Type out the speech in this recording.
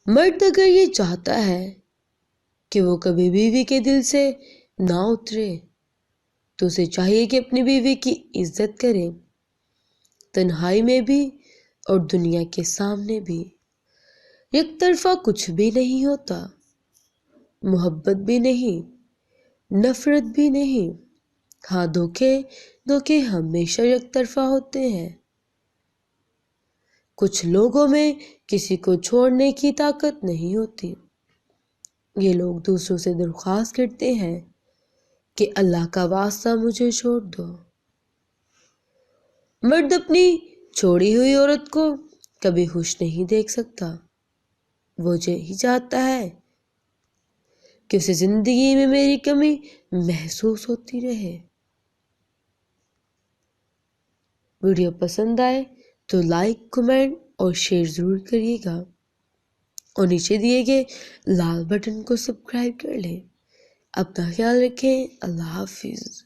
مرد اگر یہ چاہتا ہے کہ وہ کبھی بیوی کے دل سے نہ اترے تو اسے چاہیے کہ اپنی بیوی کی عزت کرے، تنہائی میں بھی اور دنیا کے سامنے بھی۔ یک طرفہ کچھ بھی نہیں ہوتا، محبت بھی نہیں، نفرت بھی نہیں۔ ہاں، دھوکے ہمیشہ یک طرفہ ہوتے ہیں۔ کچھ لوگوں میں کسی کو چھوڑنے کی طاقت نہیں ہوتی۔ یہ لوگ دوسروں سے درخواست کرتے ہیں کہ اللہ کا واسطہ مجھے چھوڑ دو۔ مرد اپنی چھوڑی ہوئی عورت کو کبھی خوش نہیں دیکھ سکتا، وہ یہی چاہتا ہے کہ اسے زندگی میں میری کمی محسوس ہوتی رہے۔ ویڈیو پسند آئے تو لائک، کمنٹ اور شیئر ضرور کریے گا، اور نیچے دیے گئے لال بٹن کو سبسکرائب کر لیں۔ اپنا خیال رکھیں۔ اللہ حافظ۔